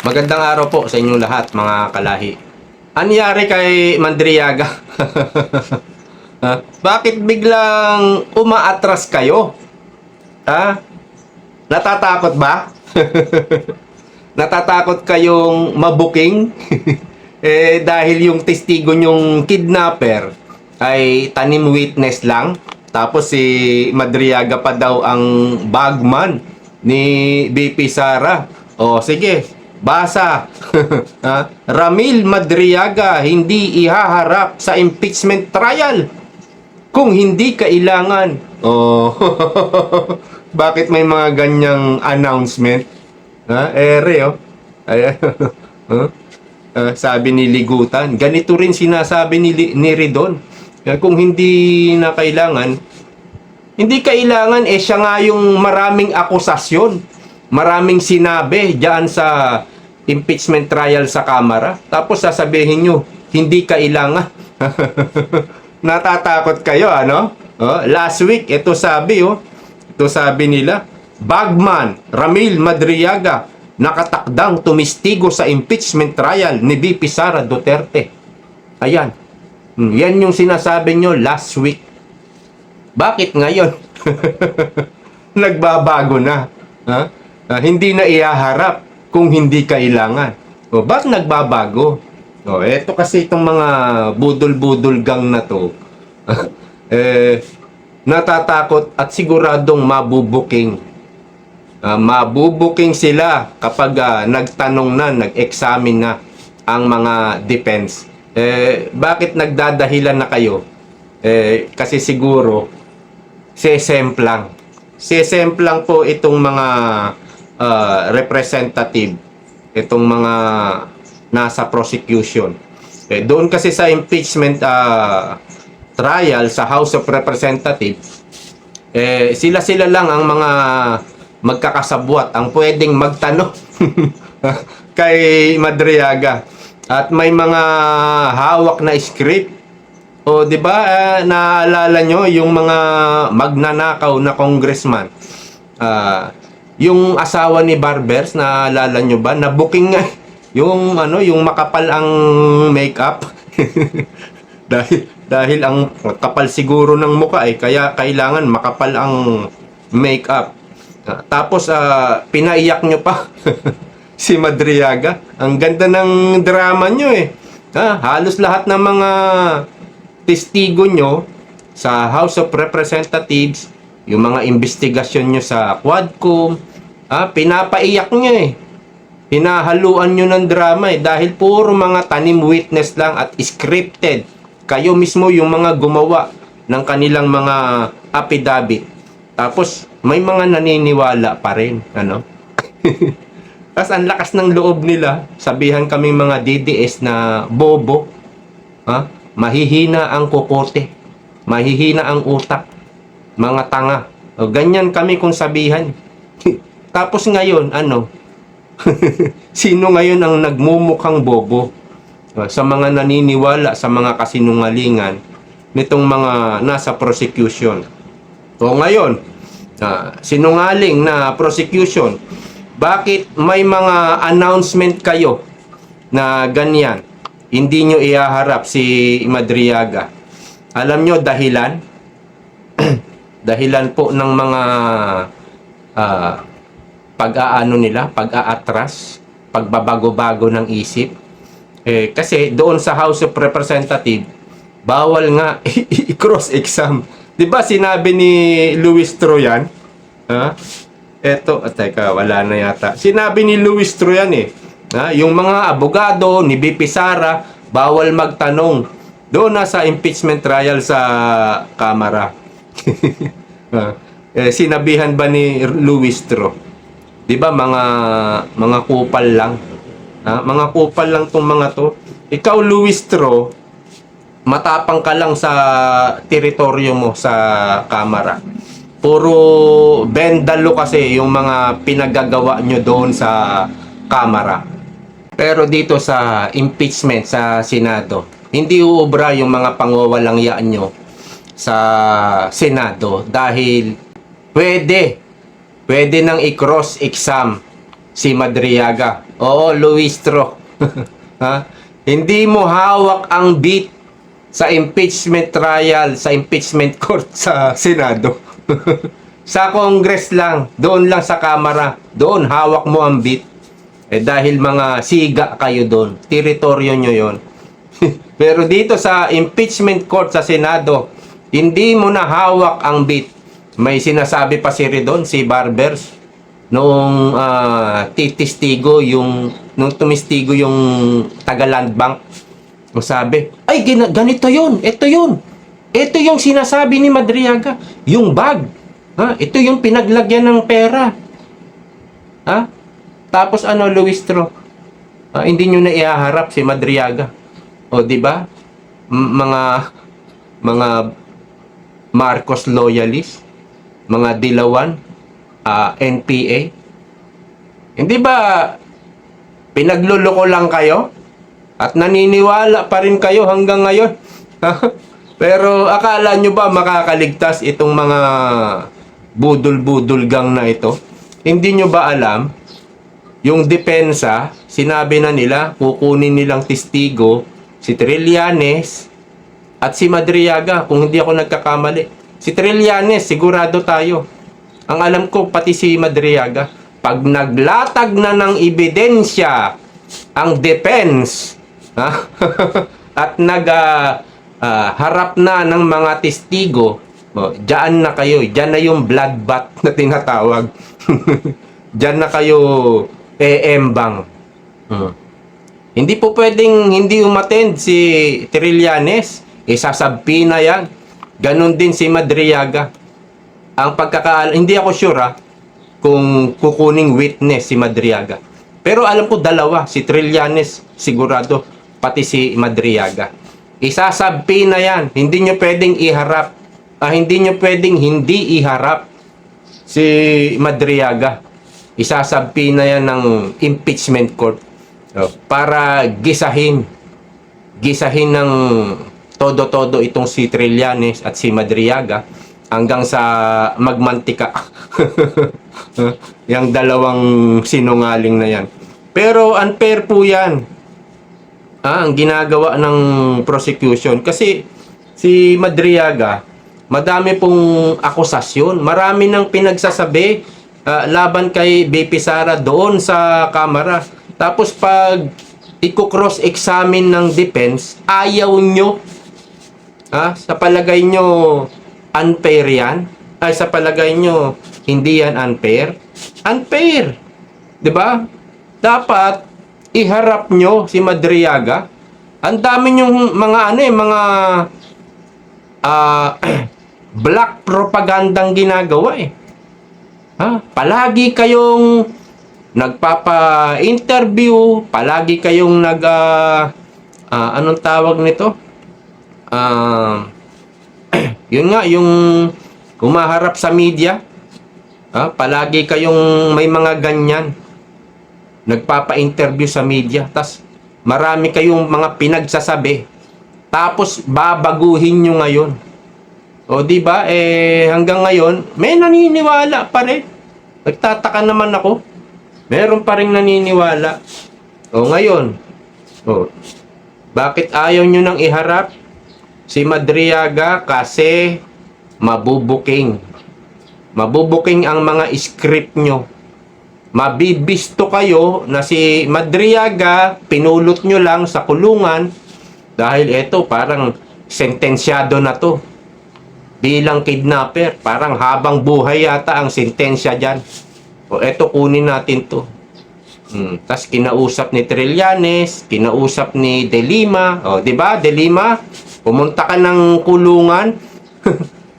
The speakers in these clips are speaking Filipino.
Magandang araw po sa inyong lahat, mga kalahi. Anyari kay Madriaga? Bakit biglang umaatras kayo? Ha? Natatakot ba? Natatakot kayong mabuking? Dahil yung testigo nyong kidnapper ay tanim witness lang. Tapos si Madriaga pa daw ang bagman ni BP Sara. O sige, basa. Ramil Madriaga hindi ihaharap sa impeachment trial kung hindi kailangan. Oh. Bakit may mga ganyang announcement? Ere, oh. Ayan. Sabi ni Ligutan, ganito rin sinasabi ni Ridon. Kung hindi na kailangan, hindi kailangan, siya nga yung maraming akusasyon, maraming sinabi diyan sa impeachment trial sa Kamara. Tapos sasabihin nyo, hindi kailangan. Natatakot kayo, ano? Last week, ito sabi nila, Bagman Ramil Madriaga nakatakdang tumistigo sa impeachment trial ni VP Sara Duterte. Ayan. Yan yung sinasabi nyo last week. Bakit ngayon? Nagbabago na. Hindi na ihaharap kung hindi kailangan. Bakit nagbabago? Eto kasi itong mga budol-budol gang na to. Natatakot at siguradong mabubuking. Mabubuking sila kapag nagtanong na, nag-examine na ang mga defense. Bakit nagdadahilan na kayo? Kasi siguro sesemplang po itong mga representative, itong mga nasa prosecution. Doon kasi sa impeachment trial sa House of Representatives, sila lang ang mga magkakasabwat ang pwedeng magtanong kay Madriaga. At may mga hawak na script. O, di ba, naalala nyo yung mga magnanakaw na congressman? Yung asawa ni Barbers, naalala nyo ba? Nabuking nga yung makapal ang makeup. dahil ang kapal siguro ng mukha kaya kailangan makapal ang makeup. Tapos pinaiyak nyo pa si Madriaga. Ang ganda ng drama nyo halos lahat ng mga testigo nyo sa House of Representatives, yung mga investigasyon nyo sa Quadcom, pinapaiyak nyo hinahaluan nyo ng drama dahil puro mga tanim witness lang at scripted. Kayo mismo yung mga gumawa ng kanilang mga affidavit. Tapos may mga naniniwala pa rin, ano? Tapos ang lakas ng loob nila, sabihan kami mga DDS na bobo, mahihina ang kokote, mahihina ang utak, mga tanga. Ganyan kami kung sabihan. Tapos ngayon, sino ngayon ang nagmumukhang bobo sa mga naniniwala sa mga kasinungalingan nitong mga nasa prosecution? O ngayon, sinungaling na prosecution, bakit may mga announcement kayo na ganyan? Hindi nyo ihaharap si Madriaga. Alam nyo dahilan? Dahilan po ng mga pag-aatras, pagbabago-bago ng isip. Kasi doon sa House of Representatives, bawal nga i-cross-exam. Diba sinabi ni Luis Troyan? Teka, wala na yata. Sinabi ni Luis Troyan yung mga abogado ni BP Sara, bawal magtanong doon na sa impeachment trial sa Kamara. Sinabihan ba ni Luis Tro? Diba mga kupal lang? Mga kupal lang tong mga to. Ikaw, Luis Tro, matapang ka lang sa teritoryo mo sa Kamara. Puro bendalo kasi yung mga pinagagawa nyo doon sa Kamara. Pero dito sa impeachment sa Senado, hindi uubra yung mga pangwawalangyaan nyo sa Senado dahil pwede nang i-cross exam si Madriaga. Oo, Luistro. Ha? Hindi mo hawak ang beat sa impeachment trial, sa impeachment court sa Senado. Sa Congress lang, doon lang sa Kamara, doon hawak mo ang beat. Dahil mga siga kayo doon, teritoryo nyo yon. Pero dito sa impeachment court sa Senado, hindi mo na hawak ang beat. May sinasabi pa si Redon, si Barbers, noong titistigo yung nung tumistigo yung taga Land Bank. Sabi, ay ganito yun, ito yung sinasabi ni Madriaga, yung bag, ito yung pinaglagyan ng pera, tapos ano, Luistro, hindi nyo na ihaharap si Madriaga, o di ba, mga Marcos loyalist, mga Dilawan, NPA, hindi ba pinagluloko lang kayo? At naniniwala pa rin kayo hanggang ngayon. Pero akala nyo ba makakaligtas itong mga budol-budol gang na ito? Hindi nyo ba alam? Yung depensa, sinabi na nila, kukunin nilang testigo, si Trillanes at si Madriaga, kung hindi ako nagkakamali. Si Trillanes, sigurado tayo. Ang alam ko, pati si Madriaga, pag naglatag na ng ebidensya ang defense, at harap na ng mga testigo, diyan na kayo, diyan na yung bloodbath na tinatawag. Diyan na kayo eembang. Hindi po pwedeng hindi umattend si Trillanes, isasabpi na yan. Ganon din si Madriaga. Ang hindi ako sure kung kukuning witness si Madriaga. Pero alam ko dalawa, si Trillanes sigurado, pati si Madriaga. Isasabpi na yan. Hindi nyo pwedeng iharap. Hindi nyo pwedeng hindi iharap si Madriaga. Isasabpi na yan ng impeachment court. Para gisahin ng todo-todo itong si Trillanes at si Madriaga hanggang sa magmantika. Yang dalawang sinungaling na yan. Pero unfair po yan. Ang ginagawa ng prosecution. Kasi si Madriaga, madami pong akusasyon. Marami nang pinagsasabi laban kay BP Sara doon sa Kamara. Tapos pag i-cross-examine ng defense, ayaw nyo. Sa palagay nyo, unfair yan? Ay, sa palagay nyo, hindi yan unfair? Unfair! Diba? Dapat, iharap nyo si Madriaga. Ang dami nyong mga mga black propagandang ginagawa Palagi kayong nagpapa-interview, palagi kayong anong tawag nito? Yun nga, yung humaharap sa media. Palagi kayong may mga ganyan. Nagpapa-interview sa media. Tas marami kayong mga pinagsasabi. Tapos babaguhin nyo ngayon. O di ba? Hanggang ngayon, may naniniwala pa rin. Nagtataka naman ako. Meron pa rin naniniwala. O ngayon, bakit ayaw nyo nang iharap si Madriaga? Kasi mabubuking. Mabubuking ang mga script nyo. Mabibisto kayo na si Madriaga pinulot nyo lang sa kulungan dahil eto parang sentensyado na to bilang kidnapper. Parang habang buhay yata ang sentensya dyan. O eto, kunin natin to. Tas kinausap ni Trillanes, kinausap ni De Lima. O diba, De Lima, pumunta ka ng kulungan.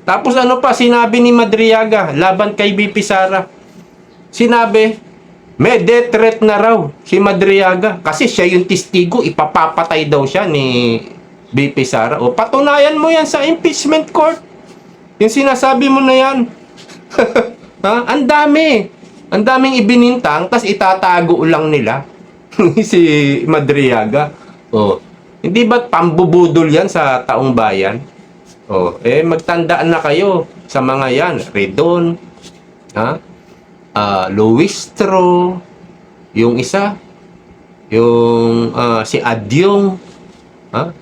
Tapos ano pa sinabi ni Madriaga laban kay BP Sara? Sinabi, may death threat na raw si Madriaga kasi siya yung testigo, ipapapatay daw siya ni BP Sara. O patunayan mo yan sa impeachment court. Yung sinasabi mo na yan. Ang dami. Ang daming ibinintang, tas itatago lang nila si Madriaga. Hindi ba pambubudol yan sa taong bayan? Magtandaan na kayo sa mga yan. Redon, Luistro, Yung isa, yung si Adyong,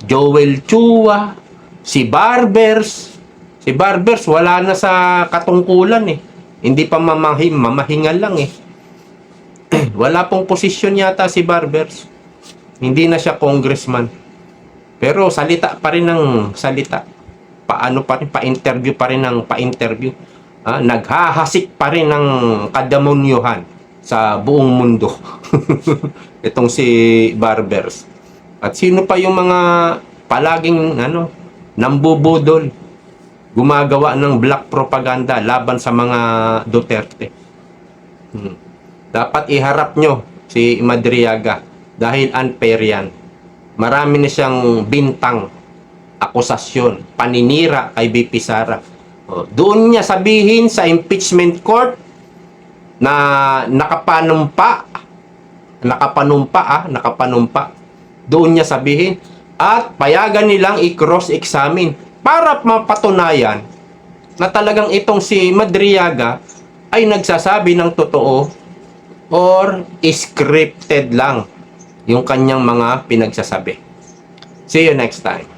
Joel Chua, si Barbers. Si Barbers wala na sa katungkulan eh. Hindi pa mamahingal lang eh. Wala pong posisyon yata si Barbers. Hindi na siya congressman. Pero salita pa rin ng salita. Paano pa rin, pa-interview pa rin ng pa-interview. Naghahasik pa rin ng kadamonyohan sa buong mundo. Itong si Barbers. At sino pa yung mga palaging nambubudol, gumagawa ng black propaganda laban sa mga Duterte. Dapat iharap nyo si Madriaga dahil unfair yan. Marami na siyang bintang, akusasyon, paninira kay BP Sara. Doon niya sabihin sa impeachment court na nakapanumpa. Doon niya sabihin at payagan nilang i-cross-examine para mapatunayan na talagang itong si Madriaga ay nagsasabi ng totoo or scripted lang yung kanyang mga pinagsasabi. See you next time.